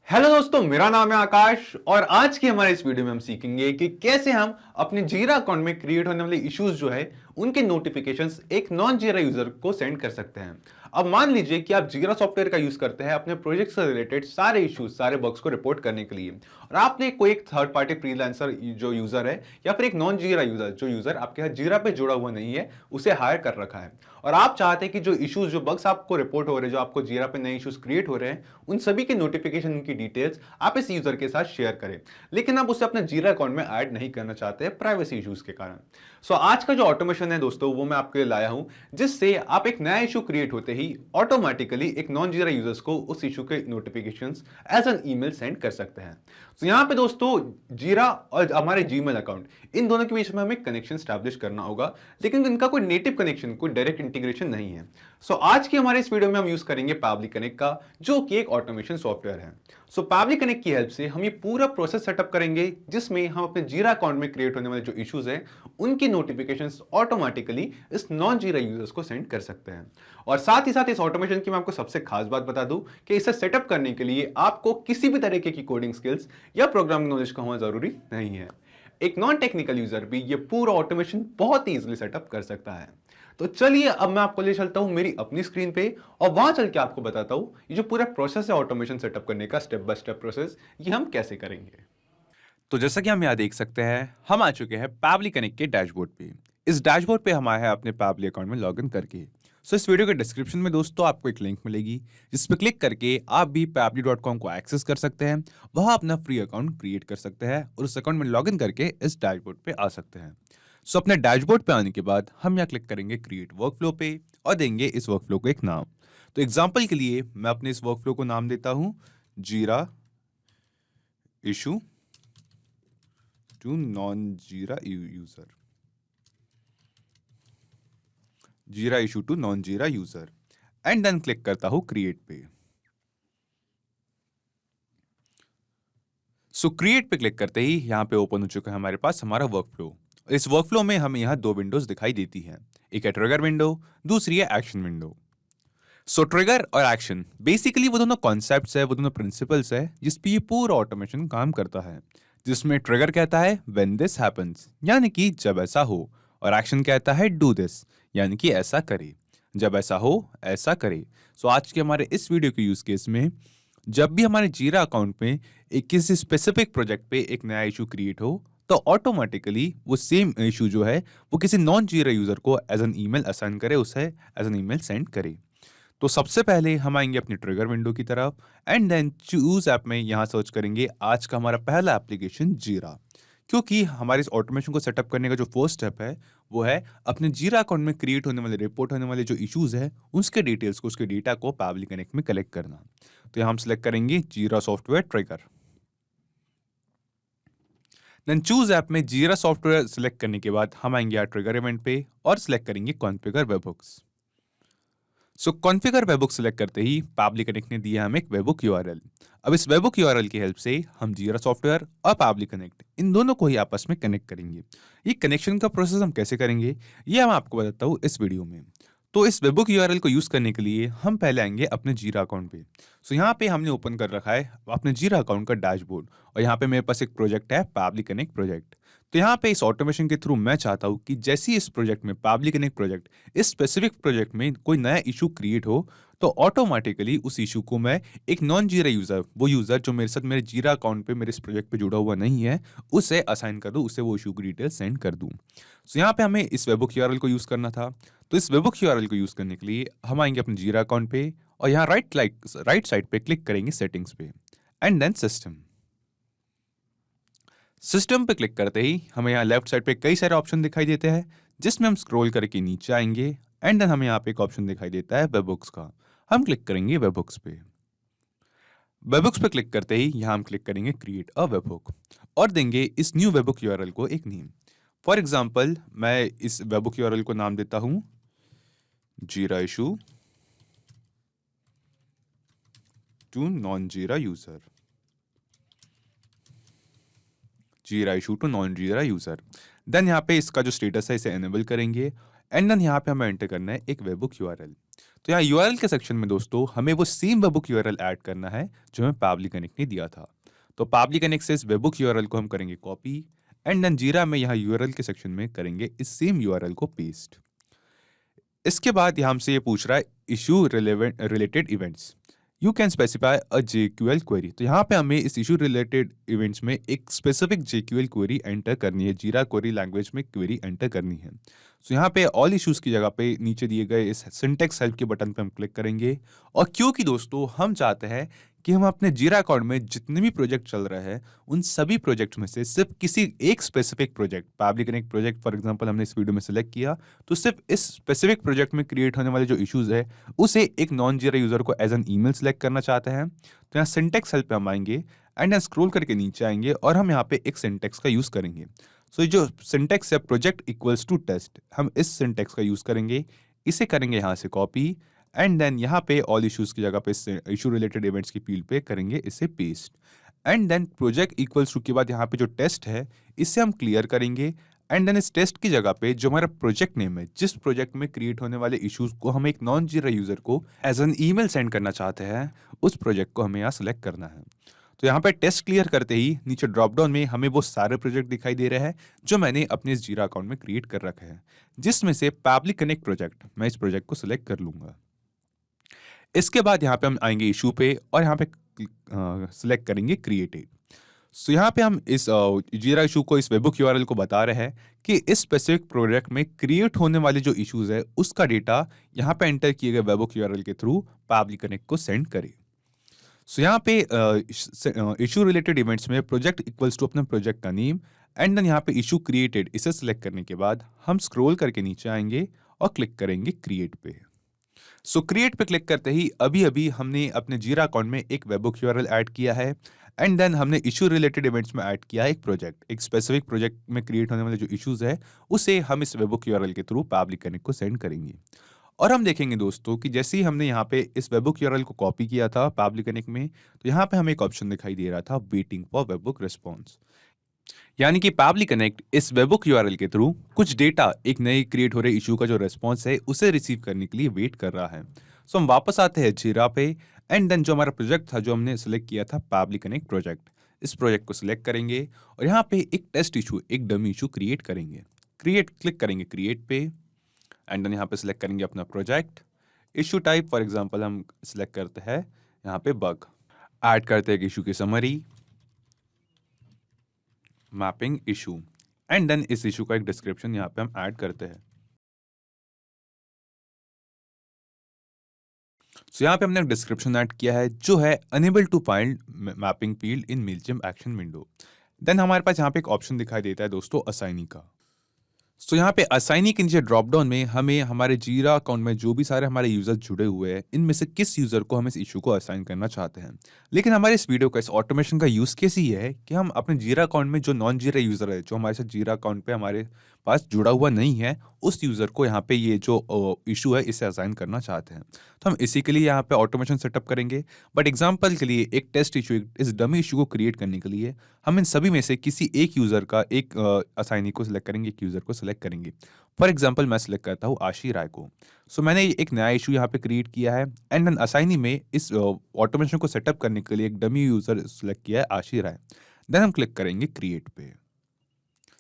Hello दोस्तों, मेरा नाम है आकाश और आज की हमारे इस वीडियो में हम सीखेंगे कि कैसे हम अपने जीरा अकाउंट में क्रिएट होने वाले इश्यूज जो है उनके नोटिफिकेशंस एक नॉन जीरा यूजर को सेंड कर सकते हैं। अब मान लीजिए कि आप जीरा सॉफ्टवेयर का यूज करते हैं अपने प्रोजेक्ट से रिलेटेड सारे इश्यूज सारे बग्स को रिपोर्ट करने के लिए और आपने कोई एक थर्ड पार्टी फ्रीलांसर जो यूजर है या फिर एक नॉन जीरा यूजर जो यूजर आपके साथ जीरा पे जुड़ा हुआ नहीं है उसे हायर कर रखा है और आप चाहते हैं कि जो इश्यूज जो बग्स आपको रिपोर्ट हो रहे हैं जो आपको जीरा पे नए इश्यूज क्रिएट हो रहे हैं उन सभी के नोटिफिकेशन की डिटेल्स आप इस यूजर के साथ शेयर करें, लेकिन आप उसे अपने जीरा अकाउंट में ऐड नहीं करना चाहते हैं प्राइवेसी इश्यूज के कारण। सो आज का जो ऑटोमेशन है दोस्तों वो मैं आपके लिए लाया हूं जिससे आप एक नया इशू क्रिएट होते ही ऑटोमेटिकली एक नॉन जीरा यूजर्स को उस इशू के notifications as an email send कर सकते हैं। तो यहां पे दोस्तों जीरा और हमारे जीमेल अकाउंट इन दोनों के बीच में हमें कनेक्शन स्टैब्लिश करना होगा, लेकिन इनका कोई नेटिव कनेक्शन कोई डायरेक्ट इंटीग्रेशन नहीं है। सो आज की हमारे इस वीडियो में हम यूज करेंगे पैबली कनेक्ट का जो कि एक ऑटोमेशन सॉफ्टवेयर है। सो पैबली कनेक्ट की हेल्प से हम ये पूरा प्रोसेस सेटअप करेंगे जिसमें हम अपने जीरा अकाउंट में क्रिएट होने वाले जो इश्यूज हैं उनकी नोटिफिकेशंस ऑटोमेटिकली इस नॉन जीरा यूजर्स को सेंड कर सकते हैं। और साथ ही साथ इस ऑटोमेशन की मैं आपको सबसे खास बात बता दूं कि इसे सेटअप करने के लिए आपको किसी भी तरीके की कोडिंग स्किल्स या प्रोग्रामिंग नॉलेज का होना जरूरी नहीं है। एक नॉन टेक्निकल यूजर भी ये पूरा ऑटोमेशन बहुत ही इजीली सेटअप कर सकता है। तो चलिए अब मैं आपको ले चलता हूं मेरी अपनी स्क्रीन पे और वहां चल के आपको बताता हूं ये जो पूरा प्रोसेस है ऑटोमेशन सेटअप करने का स्टेप बाय स्टेप प्रोसेस ये हम कैसे करेंगे। तो जैसा कि हम यहाँ देख सकते हैं, हम आ चुके हैं पैबली कनेक्ट के डैशबोर्ड पे। इस डैशबोर्ड पे हम आए हैं अपने पैबली अकाउंट में लॉगिन करके। सो इस वीडियो के डिस्क्रिप्शन में दोस्तों आपको एक लिंक मिलेगी जिस पे क्लिक करके आप भी पैबली.com को एक्सेस कर सकते हैं। वहाँ अपना फ्री अकाउंट क्रिएट कर सकते हैं और उस अकाउंट में लॉगिन करके इस डैशबोर्ड पे आ सकते हैं। सो अपने डैशबोर्ड पे आने के बाद हम यहाँ क्लिक करेंगे क्रिएट वर्कफ्लो पे और देंगे इस वर्कफ्लो को एक नाम। तो एग्जाम्पल के लिए मैं अपने इस वर्कफ्लो को नाम देता हूँ जीरा issue to non Jira user, जीरा issue to non Jira user and then click करता हूं क्रिएट पे। सो क्रिएट पे क्लिक करते ही यहां पे ओपन हो चुका है हमारे पास हमारा वर्कफ्लो। इस वर्कफ्लो में हमें यहां दो विंडोज दिखाई देती हैं, एक है ट्रिगर विंडो, दूसरी है एक्शन विंडो। सो ट्रिगर और एक्शन बेसिकली वो दोनों कॉन्सेप्ट्स है, वो दोनों प्रिंसिपल्स है जिस पे ये पूरा ऑटोमेशन काम करता है। जिसमें ट्रिगर कहता है व्हेन दिस हैपेंस, यानी कि जब ऐसा हो, और एक्शन कहता है डू दिस, यानी कि ऐसा करे, जब ऐसा हो ऐसा करे। सो आज के हमारे इस वीडियो के यूज केस में जब भी हमारे जीरा अकाउंट में एक किसी स्पेसिफिक प्रोजेक्ट पे एक नया इशू क्रिएट हो तो ऑटोमेटिकली वो सेम इशू जो है वो किसी नॉन जीरा यूजर को एज एन ईमेल असाइन करे, उसे एज एन ईमेल सेंड करे। तो सबसे पहले हम आएंगे अपनी ट्रिगर विंडो की तरफ एंड देन चूज ऐप में यहाँ सर्च करेंगे आज का हमारा पहला एप्लीकेशन जीरा, क्योंकि हमारे इस ऑटोमेशन को सेटअप करने का जो फर्स्ट स्टेप है वो है अपने जीरा अकाउंट में क्रिएट होने वाले रिपोर्ट होने वाले जो इश्यूज है उसके डिटेल्स को, उसके डेटा को पैबली कनेक्ट में कलेक्ट करना। तो यहाँ हम सिलेक्ट करेंगे Jira software trigger, then choose app में जीरा सॉफ्टवेयर सिलेक्ट करने के बाद हम आएंगे यहाँ ट्रिगर इवेंट पे और सिलेक्ट करेंगे कॉन्फ़िगर वेबहुक्स। सो कॉन्फ़िगर वेबहुक सिलेक्ट करते ही पैबली कनेक्ट ने दिया हमें एक वेबहुक यूआरएल। अब इस वेबहुक यूआरएल की हेल्प से हम जीरा सॉफ्टवेयर और पैबली कनेक्ट इन दोनों को ही आपस में कनेक्ट करेंगे। ये कनेक्शन का प्रोसेस हम कैसे करेंगे ये मैं आपको बताता हूँ इस वीडियो में। तो इस वेबहुक यूआरएल को यूज करने के लिए हम पहले आएंगे अपने जीरा अकाउंट पे। सो यहाँ पे हमने ओपन कर रखा है अपने जीरा अकाउंट का डैशबोर्ड और यहाँ पे मेरे पास एक प्रोजेक्ट है पैबली कनेक्ट प्रोजेक्ट। तो यहाँ पे इस ऑटोमेशन के थ्रू मैं चाहता हूँ कि जैसे ही इस प्रोजेक्ट में पैबली कनेक्ट प्रोजेक्ट इस स्पेसिफिक प्रोजेक्ट में कोई नया इशू क्रिएट हो तो ऑटोमेटिकली उस इशू को मैं एक नॉन जीरा यूजर, वो यूजर जो मेरे साथ मेरे जीरा अकाउंट पे मेरे इस प्रोजेक्ट पे जुड़ा हुआ नहीं है, उसे असाइन कर दूं, उसे वो इशू की डिटेल सेंड कर दूं। सो यहाँ पे हमें इस वेबहुक यूआरएल को यूज करना था। तो इस वेबहुक यूआरएल को यूज करने के लिए हम आएंगे अपने जीरा अकाउंट पे और यहाँ राइट साइड पे क्लिक करेंगे सेटिंग्स पे एंड देन सिस्टम। सिस्टम पे क्लिक करते ही हमें यहाँ लेफ्ट साइड पे कई सारे ऑप्शन दिखाई देते हैं जिसमें हम स्क्रॉल करके नीचे आएंगे एंड देन हमें यहाँ पे एक ऑप्शन दिखाई देता है वेबहुक्स का। हम क्लिक करेंगे वेबहुक्स पे। वेबहुक्स पे क्लिक करते ही यहाँ हम क्लिक करेंगे क्रिएट अ वेबहुक और देंगे इस न्यू वेबहुक यूआरएल को एक नेम। फॉर एग्जाम्पल मैं इस वेबहुक यूआरएल को नाम देता हूँ जीरा issue to non Jira user, जीरा issue to non Jira user. Then यहाँ पे इसका जो स्टेटस है इसे एनेबल करेंगे एंड देन यहाँ पे हमें एंटर करना है एक वेबहुक यूआरएल। तो यहाँ यूआरएल के सेक्शन में दोस्तों हमें वो सेम वेबबुक यूआरएल ऐड करना है जो हमें पाबली कनेक्ट ने दिया था। तो पाबली कनेक्ट से इस वेबबुक यूआरएल को हम करेंगे कॉपी एंड देन जीरा में यहाँ यूआरएल के सेक्शन में करेंगे इस सेम यूआरएल को पेस्ट। इसके बाद यहाँ हमसे ये पूछ रहा है issue related events, you can specify a JQL query. तो यहाँ पे हमें इस इशू रिलेटेड इवेंट्स में एक स्पेसिफिक जेक्यूएल क्वेरी एंटर करनी है, जीरा क्वेरी लैंग्वेज में क्वेरी एंटर करनी है। सो यहाँ पे ऑल इश्यूज की जगह पे नीचे दिए गए इस सिंटेक्स हेल्प के बटन पे हम क्लिक करेंगे। और क्योंकि दोस्तों हम चाहते हैं कि हम अपने जीरा अकाउंट में जितने भी प्रोजेक्ट चल रहे हैं उन सभी प्रोजेक्ट्स में से सिर्फ किसी एक specific project, Pabbly connect project for example हमने इस वीडियो में सिलेक्ट किया, तो सिर्फ इस स्पेसिफिक प्रोजेक्ट में क्रिएट होने वाले जो इश्यूज है उसे एक नॉन जीरा यूजर को एज एन ईमेल सेलेक्ट करना चाहते हैं। तो यहाँ सिंटेक्स हेल्प पे हम आएंगे एंड यहाँ स्क्रॉल करके नीचे आएंगे और हम यहाँ पे एक सिंटेक्स का यूज करेंगे। सो जो सिंटेक्स है प्रोजेक्ट इक्वल्स टू टेस्ट, हम इस सिंटेक्स का यूज करेंगे, इसे करेंगे यहाँ से कॉपी एंड देन यहाँ पे ऑल इश्यूज की जगह पे इशू रिलेटेड इवेंट्स की फील्ड पे करेंगे इसे paste and then project equals to के बाद यहाँ पे जो टेस्ट है इसे हम क्लियर करेंगे एंड देन इस टेस्ट की जगह पे जो हमारा प्रोजेक्ट नेम है, जिस प्रोजेक्ट में क्रिएट होने वाले इश्यूज को हम एक नॉन जीरा यूजर को एज एन ईमेल सेंड करना चाहते हैं, उस प्रोजेक्ट को हमें यहाँ सेलेक्ट करना है। तो यहाँ पे टेस्ट क्लियर करते ही नीचे ड्रॉप डाउन में हमें वो सारे प्रोजेक्ट दिखाई दे रहे हैं जो मैंने अपने इस जीरा अकाउंट में क्रिएट कर रखे हैं, जिसमें से पाबली कनेक्ट प्रोजेक्ट, मैं इस प्रोजेक्ट को सिलेक्ट कर लूंगा। इसके बाद यहाँ पे हम आएंगे इशू पे और यहाँ पे सिलेक्ट करेंगे क्रिएटेड। सो यहाँ पे हम इस जीरा इशू को, इस वेबबुक यूआरएल को बता रहे हैं कि इस स्पेसिफिक प्रोजेक्ट में क्रिएट होने वाले जो इश्यूज है उसका डेटा यहाँ पे एंटर किए गए वेबबुक यूआरएल के थ्रू पाबली कनेक्ट को सेंड करे। सो यहाँ पे इशू रिलेटेड इवेंट्स में प्रोजेक्ट इक्वल्स टू अपने प्रोजेक्ट का नेम एंड देन यहाँ पे इशू क्रिएटेड, इसे सिलेक्ट करने के बाद हम स्क्रॉल करके नीचे आएंगे और क्लिक करेंगे क्रिएट पे। सो क्रिएट पे क्लिक करते ही अभी अभी हमने अपने जीरा अकाउंट में एक वेबबुक यूआरएल ऐड किया है एंड देन हमने इशू रिलेटेड इवेंट्स में ऐड किया है एक प्रोजेक्ट, एक स्पेसिफिक प्रोजेक्ट में क्रिएट होने वाले जो इश्यूज है उसे हम इस वेबबुक यूआरएल के थ्रू पाबली कनेक्ट को सेंड करेंगे। और हम देखेंगे दोस्तों कि जैसे ही हमने यहाँ पे इस वेबबुक यूआरएल को कॉपी किया था पाबली कनेक्ट में, तो यहाँ पे हमें एक ऑप्शन दिखाई दे रहा था वेटिंग फॉर वेबबुक रिस्पॉन्स, यानी कि पाबली कनेक्ट इस वेबबुक यूआरएल के थ्रू कुछ डेटा, एक नए क्रिएट हो रहे इशू का जो रिस्पॉन्स है उसे रिसीव करने के लिए वेट कर रहा है। सो हम वापस आते हैं जीरा पे एंड देन जो हमारा प्रोजेक्ट था जो हमने सिलेक्ट किया था पाबली कनेक्ट प्रोजेक्ट, इस प्रोजेक्ट को सिलेक्ट करेंगे और यहाँ पे एक टेस्ट इशू, एक डमी इशू क्रिएट करेंगे। क्लिक करेंगे क्रिएट पे एंड देन यहाँ पे सिलेक्ट करेंगे अपना project, issue type for example हम सिलेक्ट करते हैं यहाँ पे बग, ऐड करते हैं इशू की summary, mapping issue and then इस इशू का एक डिस्क्रिप्शन यहाँ पे हम ऐड करते हैं। सो यहाँ पे हमने एक डिस्क्रिप्शन ऐड किया है जो है enable to find mapping field in Mailchimp action window. Then हमारे पास यहाँ पे एक ऑप्शन दिखाई देता है दोस्तों असाइनी का। सो यहाँ पे असाइनी के नीचे ड्रॉप डाउन में हमें हमारे जीरा अकाउंट में जो भी सारे हमारे यूजर जुड़े हुए हैं इनमें से किस यूजर को हम इस इशू को असाइन करना चाहते हैं। लेकिन हमारे इस वीडियो का, इस ऑटोमेशन का यूज केस ही है कि हम अपने जीरा अकाउंट में जो नॉन जीरा यूजर है, जो हमारे साथ जीरा अकाउंट पे हमारे पास जुड़ा हुआ नहीं है, उस यूजर को यहाँ पे ये जो इशू है इसे असाइन करना चाहते हैं। तो हम इसी के लिए यहाँ पे ऑटोमेशन सेटअप करेंगे। बट एग्जाम्पल के लिए एक टेस्ट इशू, इस डमी इशू को क्रिएट करने के लिए हम इन सभी में से किसी एक यूजर का, एक असाइनी को सिलेक्ट करेंगे, एक यूजर को सिलेक्ट करेंगे। फॉर एग्जाम्पल मैं सिलेक्ट करता हूँ आशी राय को। सो मैंने एक नया इशू यहाँ पे क्रिएट किया है एंड देन असाइनी में इस ऑटोमेशन को सेटअप करने के लिए एक डमी यूजर सिलेक्ट किया है आशी राय। देन हम क्लिक करेंगे क्रिएट पे।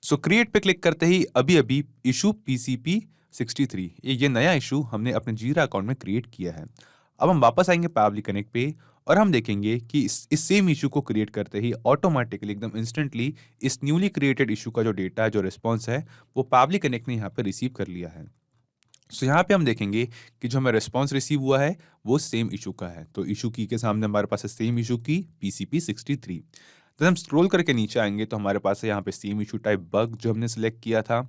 सो क्रिएट पे क्लिक करते ही अभी अभी इशू PCP63, ये नया इशू हमने अपने जीरा अकाउंट में क्रिएट किया है। अब हम वापस आएंगे पाबली कनेक्ट पे और हम देखेंगे कि इस सेम इशू को क्रिएट करते ही ऑटोमेटिकली, एकदम इंस्टेंटली, इस न्यूली क्रिएटेड इशू का जो डेटा है, जो रिस्पॉन्स है, वो पाबली कनेक्ट ने यहाँ पे रिसीव कर लिया है। सो यहाँ पे हम देखेंगे कि जो हमें रिस्पॉन्स रिसीव हुआ है वो सेम इशू का है। तो इशू की के सामने हमारे पास है सेम इशू की PCP63। देन हम स्क्रॉल करके नीचे आएंगे तो हमारे पास है यहाँ पे सेम इशू टाइप बग जो हमने सिलेक्ट किया था।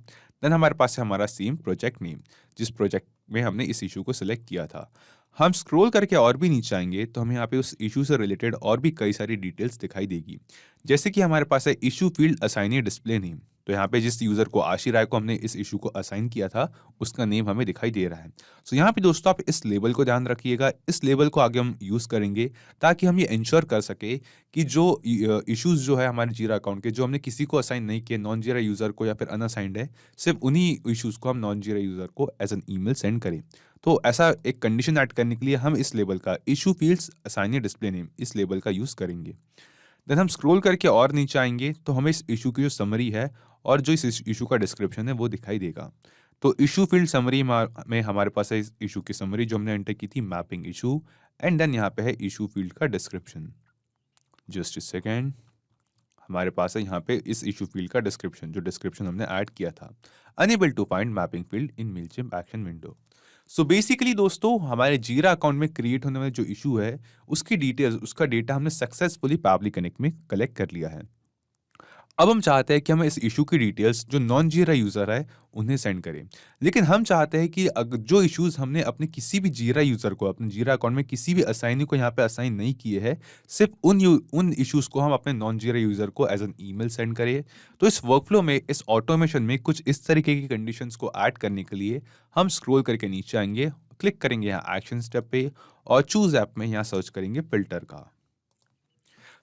देन हमारे पास है हमारा सेम प्रोजेक्ट नेम, जिस प्रोजेक्ट में हमने इस इशू को सिलेक्ट किया था। हम स्क्रॉल करके और भी नीचे आएंगे तो हमें यहाँ पे उस इशू से रिलेटेड और भी कई सारी डिटेल्स दिखाई देगी, जैसे कि हमारे पास है issue field assignee display name. तो यहाँ पे जिस यूजर को, आशी राय को, हमने इस इशू को असाइन किया था उसका नेम हमें दिखाई दे रहा है। सो यहाँ पे दोस्तों आप इस लेबल को ध्यान रखिएगा। इस लेबल को आगे हम यूज करेंगे ताकि हम ये इंश्योर कर सके कि जो इश्यूज जो है हमारे जीरा अकाउंट के, जो हमने किसी को असाइन नहीं किए, नॉन जीरा यूजर को या फिर अनअसाइंड है, सिर्फ उन्हीं इश्यूज को हम नॉन जीरा यूजर को एज एन ईमेल सेंड करें। तो ऐसा एक कंडीशन ऐड करने के लिए हम इस लेबल का issue fields assign display name इस लेबल का यूज़ करेंगे। देन हम स्क्रॉल करके और नीचे आएंगे तो हमें इस इशू की जो समरी है और जो इस इशू का डिस्क्रिप्शन है वो दिखाई देगा। तो इशू फील्ड समरी में हमारे पास है इस इशू की समरी जो हमने एंटर की थी, मैपिंग इशू, एंड देन यहाँ पे है इशू फील्ड का डिस्क्रिप्शन। जस्ट अ सेकेंड, हमारे पास है यहाँ पे इस इशू फील्ड का डिस्क्रिप्शन, जो डिस्क्रिप्शन हमने ऐड किया था, unable to find mapping field in Mailchimp action window. So basically दोस्तों, हमारे जीरा अकाउंट में क्रिएट होने वाला जो इशू है उसकी डिटेल्स, उसका डेटा हमने सक्सेसफुली पैबली कनेक्ट में कलेक्ट कर लिया है। अब हम चाहते हैं कि हम इस इशू की डिटेल्स जो नॉन जीरा यूज़र है उन्हें सेंड करें, लेकिन हम चाहते हैं कि जो इश्यूज हमने अपने किसी भी जीरा यूज़र को, अपने जीरा अकाउंट में किसी भी असाइनी को यहाँ पे असाइन नहीं किए हैं, सिर्फ उन इश्यूज को हम अपने नॉन जीरा यूज़र को एज एन ईमेल सेंड करें। तो इस वर्कफ्लो में, इस ऑटोमेशन में कुछ इस तरीके की कंडीशंस को ऐड करने के लिए हम स्क्रॉल करके नीचे आएंगे, क्लिक करेंगे यहाँ एक्शन स्टेप पे और चूज ऐप में यहाँ सर्च करेंगे फिल्टर का।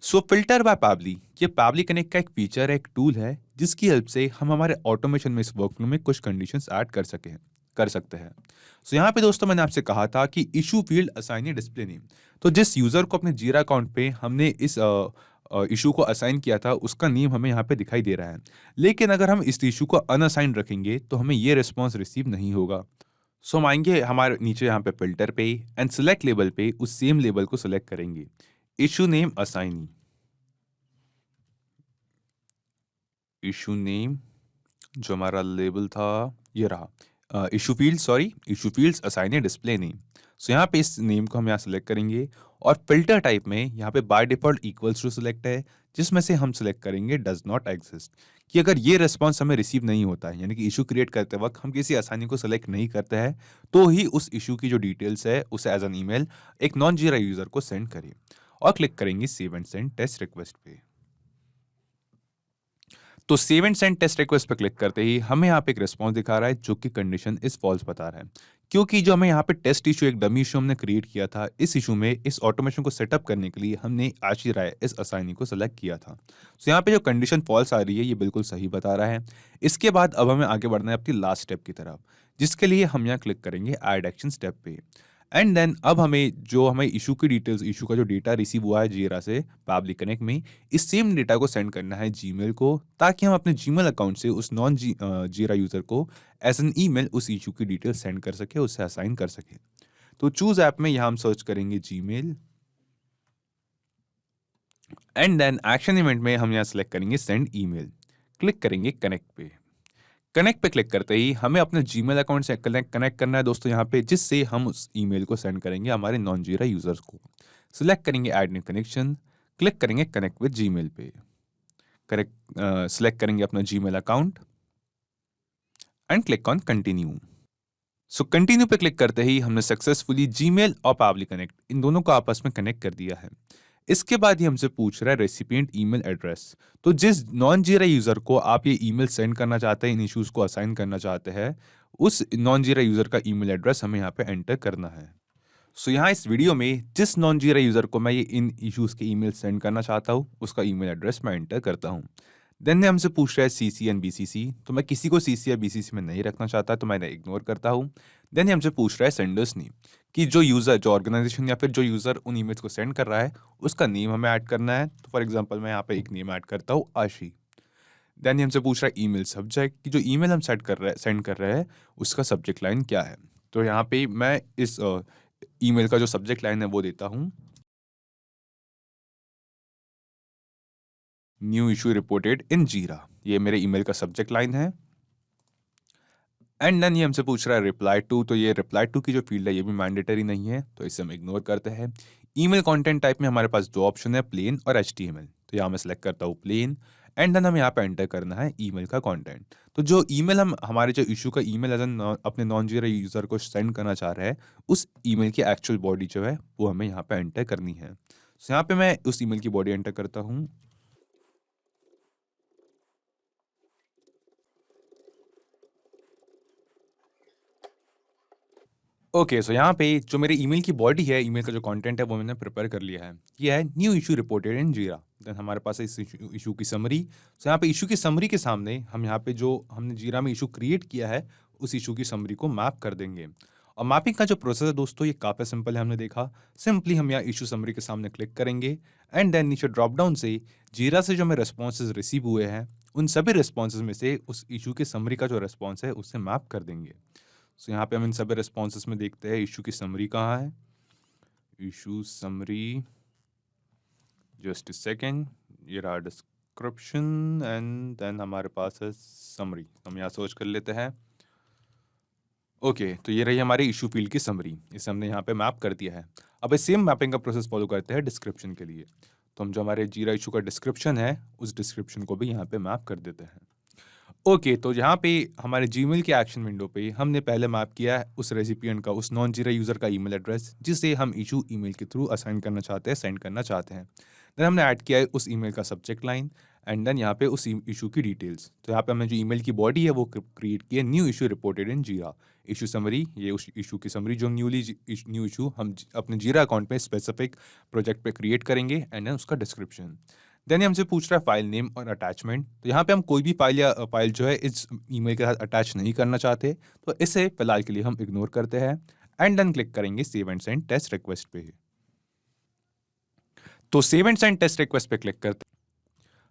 सो फिल्टर बाय पैबली, ये पैबली कनेक्ट का एक फीचर है, एक टूल है जिसकी हेल्प से हम हमारे ऑटोमेशन में, इस वर्कफ्लो में कुछ कंडीशंस ऐड कर सकते हैं। सो यहाँ पे दोस्तों मैंने आपसे कहा था कि issue field assign display name, तो जिस यूजर को अपने जीरा अकाउंट पे हमने इस इशू को असाइन किया था उसका नेम हमें यहाँ पे दिखाई दे रहा है, लेकिन अगर हम इस इशू को अनअसाइन रखेंगे तो हमें ये रिस्पॉन्स रिसीव नहीं होगा। सो हम आएंगे हमारे नीचे यहाँ पे फिल्टर पे एंड सिलेक्ट लेबल पे उस सेम लेबल को सिलेक्ट करेंगे, issue name assignee, issue name जो हमारा लेबल था ये रहा, issue fields assign display name. So यहाँ पे इस नेम को हम यहाँ सेलेक्ट करेंगे और फिल्टर टाइप में यहाँ पे by default equals to select है, जिसमें से हम सिलेक्ट करेंगे डज नॉट एग्जिस्ट, कि अगर ये रिस्पॉन्स हमें रिसीव नहीं होता है, यानी कि इशू क्रिएट करते वक्त हम किसी आसानी को सिलेक्ट नहीं करते हैं, तो ही उस इशू की जो डिटेल्स है उसे एज एन ईमेल एक नॉन जीरा यूजर को सेंड करें और क्लिक करेंगे save and send test request पे। तो save and send test request पर क्लिक करते ही हमें यहाँ पे एक रिस्पॉन्स दिखा रहा है जो कि कंडीशन इज फॉल्स बता रहा है, क्योंकि जो हमें यहाँ पे टेस्ट इशू, एक डमी इशू हमने क्रिएट किया था, इस इशू में इस ऑटोमेशन को सेटअप करने के लिए हमने आशीष राय इस असाइनी को सेलेक्ट किया था। तो यहाँ पे जो कंडीशन फॉल्स आ रही है ये बिल्कुल सही बता रहा है। इसके बाद अब हमें आगे बढ़ना है अपनी लास्ट स्टेप की तरफ, जिसके लिए हम यहाँ क्लिक करेंगे ऐड एक्शन स्टेप पे, एंड देन अब हमें इशू की डिटेल्स, इशू का जो डेटा रिसीव हुआ है जीरा से पैबली कनेक्ट में, इस सेम डेटा को सेंड करना है जीमेल को, ताकि हम अपने जीमेल अकाउंट से उस नॉन जीरा यूजर को एज एन ईमेल उस इशू की डिटेल्स सेंड कर सके, उससे असाइन कर सके। तो चूज ऐप में यहाँ हम सर्च करेंगे Gmail, and then action event में हम यहाँ सेलेक्ट करेंगे सेंड ईमेल, क्लिक करेंगे कनेक्ट पे। कनेक्ट पे क्लिक करते ही हमें अपने जीमेल अकाउंट से कनेक्ट करना है दोस्तों यहाँ पे, जिससे हम उस ईमेल को सेंड करेंगे हमारे नॉन जीरा यूजर्स को। सिलेक्ट करेंगे ऐड न्यू कनेक्शन, क्लिक करेंगे कनेक्ट विद जीमेल पे, सिलेक्ट करेंगे अपना Gmail account and click on continue. So continue पे क्लिक करते ही हमने सक्सेसफुली जीमेल और पैबली कनेक्ट इन दोनों को आपस में कनेक्ट कर दिया है। इसके बाद ही हमसे पूछ रहा है रेसिपिएंट ईमेल एड्रेस, तो जिस नॉन जीरा यूजर को आप ये ईमेल सेंड करना चाहते हैं, इन इश्यूज को असाइन करना चाहते हैं, उस नॉन जीरा यूजर का ईमेल एड्रेस हमें यहाँ पे एंटर करना है। सो यहाँ इस वीडियो में जिस नॉन जीरा यूजर को मैं ये इन इश्यूज के ईमेल सेंड करना चाहता हूँ उसका ईमेल एड्रेस मैं एंटर करता हूँ। देन हमसे पूछ रहा है सीसी एंड बीसीसी, तो मैं किसी को सीसी या बीसीसी में नहीं रखना चाहता, तो मैं इग्नोर करता हूँ। देन हमसे पूछ रहा है सेंडर्स नेम, कि जो यूज़र, जो ऑर्गेनाइजेशन या फिर जो यूज़र उन ईमेल्स को सेंड कर रहा है उसका नेम हमें ऐड करना है। तो फॉर एग्जांपल मैं यहाँ पे एक नेम ऐड करता हूँ आशी। देन हमसे पूछ रहा है ईमेल सब्जेक्ट, कि जो ईमेल हम सेंड कर रहे हैं उसका सब्जेक्ट लाइन क्या है। तो यहाँ पे मैं इस ईमेल का जो सब्जेक्ट लाइन है वो देता हूँ न्यू इशू रिपोर्टेड इन जीरा, ये मेरे ईमेल का सब्जेक्ट लाइन है। एंड देन ये हमसे पूछ रहा है रिप्लाई टू, तो ये रिप्लाई टू की जो फील्ड है ये भी मैंडेटरी नहीं है, तो इसे हम इग्नोर करते हैं। ईमेल कंटेंट टाइप में हमारे पास दो ऑप्शन है, प्लेन और एचटीएमएल, तो यहाँ मैं सेलेक्ट करता हूँ प्लेन, एंड देन हम यहाँ पे एंटर करना है ईमेल का कंटेंट। तो जो ईमेल हम, हमारे जो इशू का ईमेल अपने नॉन जीरा यूजर को सेंड करना चाह रहे हैं, उस ईमेल की एक्चुअल बॉडी जो है वो हमें यहाँ पे एंटर करनी है। तो यहाँ पे मैं उस ईमेल की बॉडी एंटर करता हूँ। ओके, सो यहाँ पे जो मेरे ईमेल की बॉडी है, ईमेल का जो कंटेंट है वो मैंने प्रिपेयर कर लिया है। ये है न्यू इशू रिपोर्टेड इन जीरा। देन हमारे पास है इस इशू की समरी। सो यहाँ पे इशू की समरी के सामने हम यहाँ पे जो हमने जीरा में इशू क्रिएट किया है उस इशू की समरी को मैप कर देंगे। अब मैपिंग का जो प्रोसेस है दोस्तों ये काफ़ी सिंपल है, हमने देखा। सिंपली हम यहाँ इशू समरी के सामने क्लिक करेंगे एंड देन नीचे ड्रॉप डाउन से जीरा से जो हमें रिस्पॉन्सेज रिसीव हुए हैं उन सभी रिस्पॉन्सेज में से उस इशू की समरी का जो रिस्पॉन्स है उससे मैप कर देंगे। सो यहाँ पे हम इन सभी रिस्पॉन्सेज में देखते हैं इशू की समरी कहाँ है। Issue summary, just a second, ये रहा डिस्क्रिप्शन एंड देन हमारे पास है समरी। हम यहाँ सर्च कर लेते हैं। ओके तो ये रही हमारी इशू फील्ड की समरी, इसे हमने यहाँ पे मैप कर दिया है। अब इस सेम मैपिंग का प्रोसेस फॉलो करते हैं डिस्क्रिप्शन के लिए। तो हम जो हमारे जीरा इशू का डिस्क्रिप्शन है उस डिस्क्रिप्शन को भी यहाँ पे मैप कर देते हैं। ओके तो यहाँ पे हमारे जीमेल के एक्शन विंडो पे हमने पहले मैप किया है उस रेसिपिएंट का, उस नॉन जीरा यूज़र का ईमेल एड्रेस जिसे हम इशू ईमेल के थ्रू असाइन करना चाहते हैं, सेंड करना चाहते हैं। देन हमने ऐड किया है उस ईमेल का सब्जेक्ट लाइन एंड देन यहाँ पे उस इशू की डिटेल्स। तो यहाँ पे हमने जो ईमेल की बॉडी है वो क्रिएट की है, new issue reported in Jira. Issue summary, ये उस इशू की समरी जो न्यू इशू हम अपने जीरा अकाउंट पे स्पेसिफिक प्रोजेक्ट पे क्रिएट करेंगे एंड देन उसका डिस्क्रिप्शन। देन हमसे पूछ रहा है फाइल नेम और अटैचमेंट। तो यहाँ पे हम कोई भी फाइल जो है इस ईमेल के साथ अटैच नहीं करना चाहते, तो इसे फिलहाल के लिए हम इग्नोर करते हैं एंड देन क्लिक करेंगे save and send test request पे। तो save and send test request पे क्लिक करते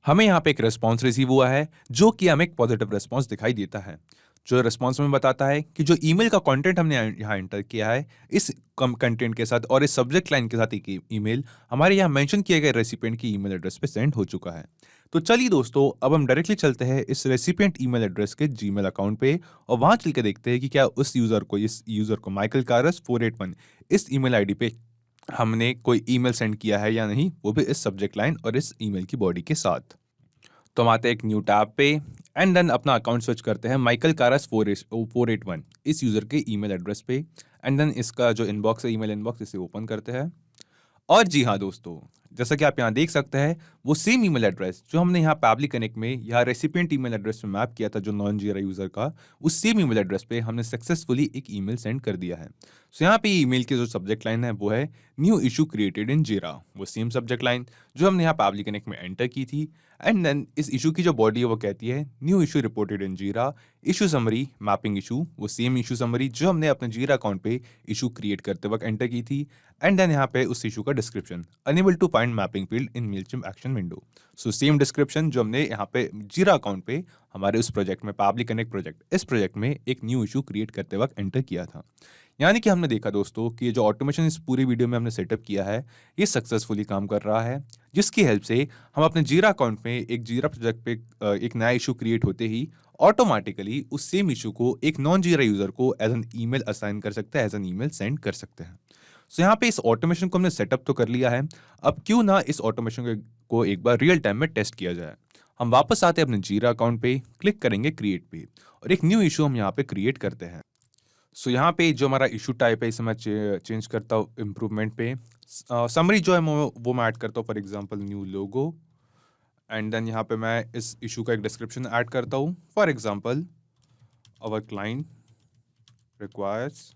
हमें यहाँ पे एक रिस्पॉन्स रिसीव हुआ है जो कि हमें एक पॉजिटिव रिस्पॉन्स दिखाई देता है। जो रिस्पॉन्स में बताता है कि जो ईमेल का कंटेंट हमने यहाँ एंटर किया है इस कंटेंट के साथ और इस सब्जेक्ट लाइन के साथ एक ईमेल हमारे यहाँ मेंशन किए गए रेसिपिएंट की ईमेल एड्रेस पे सेंड हो चुका है। तो चलिए दोस्तों अब हम डायरेक्टली चलते हैं इस रेसिपिएंट ईमेल एड्रेस के जीमेल अकाउंट पे और वहां चल के देखते हैं कि क्या इस यूजर को माइकल कारस 481 इस ईमेल आईडी पे हमने कोई ईमेल सेंड किया है या नहीं, वो भी इस सब्जेक्ट लाइन और इस ईमेल की बॉडी के साथ। तो हम आते हैं एक न्यू टैब पे एंड देन अपना अकाउंट सर्च करते हैं माइकल कारस 481 इस यूज़र के ईमेल एड्रेस पे एंड देन इसका जो इनबॉक्स है, ईमेल इनबॉक्स, इसे ओपन करते हैं। और जी हाँ दोस्तों, जैसा कि आप यहाँ देख सकते हैं वो सेम ईमेल एड्रेस जो हमने यहाँ पैबली कनेक्ट में यहाँ रेसिपिएंट ईमेल एड्रेस में मैप किया था जो नॉन जीरा यूज़र का, उस सेम ईमेल एड्रेस पे हमने सक्सेसफुली एक ईमेल सेंड कर दिया है। सो यहाँ पे ईमेल की जो सब्जेक्ट लाइन है वो है न्यू इशू क्रिएटेड इन जीरा, वो सेम सब्जेक्ट लाइन जो हमने यहाँ पैबली कनेक्ट में एंटर की थी एंड देन इस इशू की जो बॉडी है वो कहती है new issue reported in Jira, issue summary mapping issue, वो सेम इशू समरी जो हमने अपने जीरा अकाउंट पे इशू क्रिएट करते वक्त एंटर की थी एंड देन यहाँ पे उस इशू का description unable to find mapping field in Mailchimp action window. So same description जो हमने यहाँ पे जीरा अकाउंट पे हमारे उस प्रोजेक्ट में पैबली कनेक्ट प्रोजेक्ट, इस प्रोजेक्ट में एक न्यू इशू क्रिएट करते वक्त एंटर किया था। यानी कि हमने देखा दोस्तों कि ये जो ऑटोमेशन इस पूरी वीडियो में हमने सेटअप किया है ये सक्सेसफुली काम कर रहा है, जिसकी हेल्प से हम अपने जीरा अकाउंट में एक जीरा प्रोजेक्ट पे एक नया इशू क्रिएट होते ही ऑटोमेटिकली उस सेम इशू को एक नॉन जीरा यूजर को एज एन ईमेल असाइन कर सकते हैं, एज एन ईमेल सेंड कर सकते हैं। सो यहाँ पे इस ऑटोमेशन को हमने सेटअप तो कर लिया है, अब क्यों ना इस ऑटोमेशन को एक बार रियल टाइम में टेस्ट किया जाए। हम वापस आते हैं अपने जीरा अकाउंट पे, क्लिक करेंगे क्रिएट पे और एक न्यू इशू हम यहाँ पे क्रिएट करते हैं। सो यहाँ पे जो हमारा इशू टाइप है इसे मैं चेंज करता हूँ इम्प्रूवमेंट पे। समरी जो है वो मैं ऐड करता हूँ, for example new logo and then यहाँ पे मैं इस इशू का एक डिस्क्रिप्शन ऐड करता हूँ, for example our client requires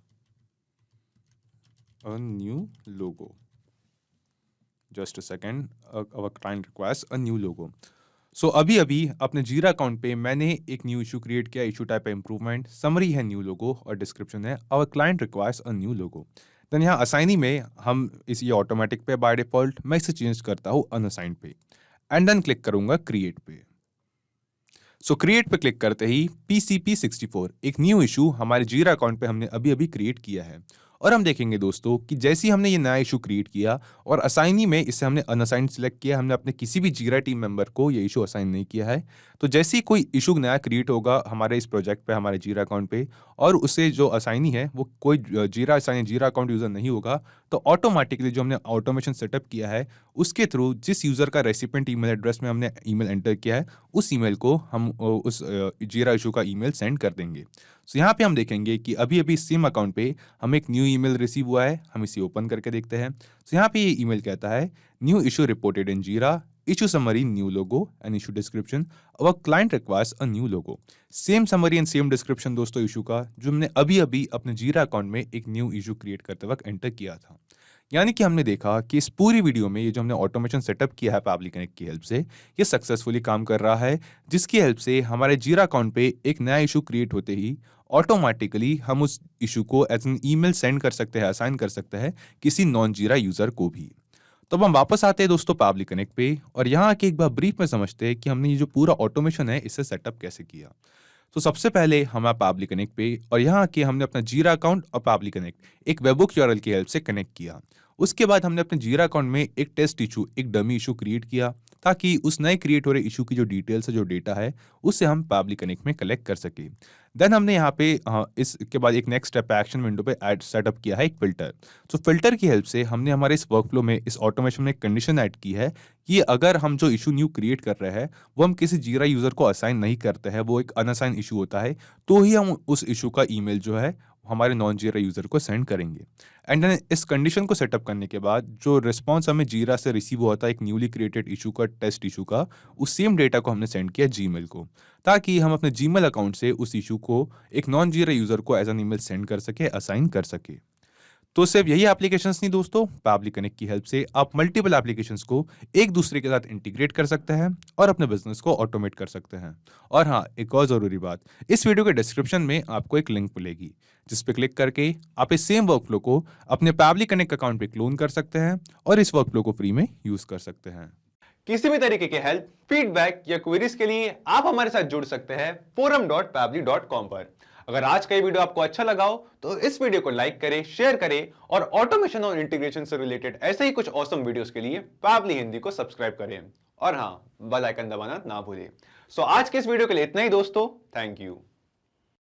a new logo, just a second, our client requires a new logo. So अभी अपने जीरा अकाउंट पे मैंने एक न्यू इशू क्रिएट किया, इशू टाइप है इंप्रूवमेंट, समरी है न्यू लोगो और डिस्क्रिप्शन है our client requires a new logo. Then यहाँ असाइनी में हम ये ऑटोमेटिक पे बाय डिफॉल्ट मैं इसे चेंज करता हूँ अनअसाइंड पे एंड देन क्लिक करूंगा क्रिएट पे। सो क्रिएट पे क्लिक करते ही PCP64 एक न्यू इशू हमारे जीरा अकाउंट पे हमने अभी क्रिएट किया है और हम देखेंगे दोस्तों कि जैसे ही हमने ये नया इशू क्रिएट किया और असाइनी में इसे हमने अनअसाइंड सिलेक्ट किया, हमने अपने किसी भी जीरा टीम मेंबर को ये इशू असाइन नहीं किया है, तो जैसे ही कोई इशू नया क्रिएट होगा हमारे इस प्रोजेक्ट पे, हमारे जीरा अकाउंट पे, और उसे जो असाइनी है वो कोई जीरा अकाउंट यूजर नहीं होगा, तो ऑटोमेटिकली जो हमने ऑटोमेशन सेटअप किया है उसके थ्रू जिस यूजर का रेसिपिएंट ईमेल एड्रेस में हमने ईमेल एंटर किया है उस ईमेल को हम उस जीरा इशू का ईमेल सेंड कर देंगे। सो यहाँ पे हम देखेंगे कि अभी सेम अकाउंट पे हमें एक न्यू ईमेल रिसीव हुआ है, हम इसे ओपन करके देखते हैं। सो यहाँ पे ये ईमेल कहता है new issue reported in Jira, issue summary new logo and issue description our client requires a new logo. Same summary and same description दोस्तों इशू का जो हमने अभी अपने जीरा अकाउंट में एक न्यू इशू क्रिएट करते वक्त एंटर किया था। यानी कि हमने देखा कि इस पूरी वीडियो में ये जो हमने ऑटोमेशन सेटअप किया है पैबली कनेक्ट की हेल्प से, ये सक्सेसफुली काम कर रहा है, जिसकी हेल्प से हमारे जीरा अकाउंट पे एक नया इशू क्रिएट होते ही ऑटोमेटिकली हम उस इशू को एज एन ईमेल सेंड कर सकते हैं, असाइन कर सकते हैं किसी नॉन जीरा यूजर को भी। तो अब हम वापस आते हैं दोस्तों पाब्लिक कनेक्ट पे, और यहाँ आके एक बार ब्रीफ में समझते हैं कि हमने ये जो पूरा ऑटोमेशन है इसे सेटअप कैसे किया। तो सबसे पहले हम पाब्लिक कनेक्ट पे, और यहाँ आके हमने अपना जीरा अकाउंट और पाब्लिक कनेक्ट एक वेबबुक यूआरएल की हेल्प से कनेक्ट किया। उसके बाद हमने अपने जीरा अकाउंट में एक टेस्ट इशू, एक डमी इशू क्रिएट किया, ताकि उस नए क्रिएट हो रहे इशू की जो डिटेल्स है, जो डेटा है, उससे हम पाब्लिक कनेक्ट में कलेक्ट कर सके। देन हमने यहाँ पे इसके बाद एक नेक्स्ट स्टेप एक्शन विंडो पे ऐड सेटअप किया है एक फिल्टर। तो फिल्टर की हेल्प से हमने हमारे इस वर्कफ्लो में, इस ऑटोमेशन में एक कंडीशन ऐड की है कि अगर हम जो इशू न्यू क्रिएट कर रहे हैं वो हम किसी जीरा यूजर को असाइन नहीं करते हैं, वो एक अनअसाइन इशू होता है, तो ही हम उस इशू का ईमेल जो है हमारे नॉन जीरा यूजर को सेंड करेंगे। एंड देन इस कंडीशन को सेटअप करने के बाद जो रिस्पॉन्स हमें जीरा से रिसीव होता है एक न्यूली क्रिएटेड इशू का, टेस्ट इशू का, उस सेम डेटा को हमने सेंड किया जीमेल को, ताकि हम अपने जीमेल अकाउंट से उस इशू को एक नॉन जीरा यूजर को एज एन ईमेल सेंड कर सके, असाइन कर सके। तो सिर्फ यही एप्लीकेशंस नहीं दोस्तों, पाब्लिक कनेक्ट की हेल्प से आप मल्टीपल एप्लीकेशंस को एक दूसरे के साथ इंटीग्रेट कर सकते हैं और अपने बिजनेस को ऑटोमेट कर सकते हैं। और हाँ, एक और जरूरी बात, इस वीडियो के डिस्क्रिप्शन में आपको एक लिंक मिलेगी जिस पे क्लिक करके आप इस सेम वर्कफ्लो को अपने पाब्लिक कनेक्ट अकाउंट पे क्लोन कर सकते हैं और इस वर्कफ्लो को फ्री में यूज कर सकते हैं। किसी भी तरीके के हेल्प, फीडबैक या क्वेरीज के लिए आप हमारे साथ जुड़ सकते हैं forum.pabbly.com पर। अगर आज का ये वीडियो आपको अच्छा लगा हो तो इस वीडियो को लाइक करें, शेयर करें, और ऑटोमेशन और इंटीग्रेशन से रिलेटेड ऐसे ही कुछ ऑसम वीडियोस के लिए पाब्ली हिंदी को सब्सक्राइब करें, और हाँ, बेल आइकन दबाना ना भूलें। सो आज के इस वीडियो के लिए इतना ही दोस्तों, थैंक यू।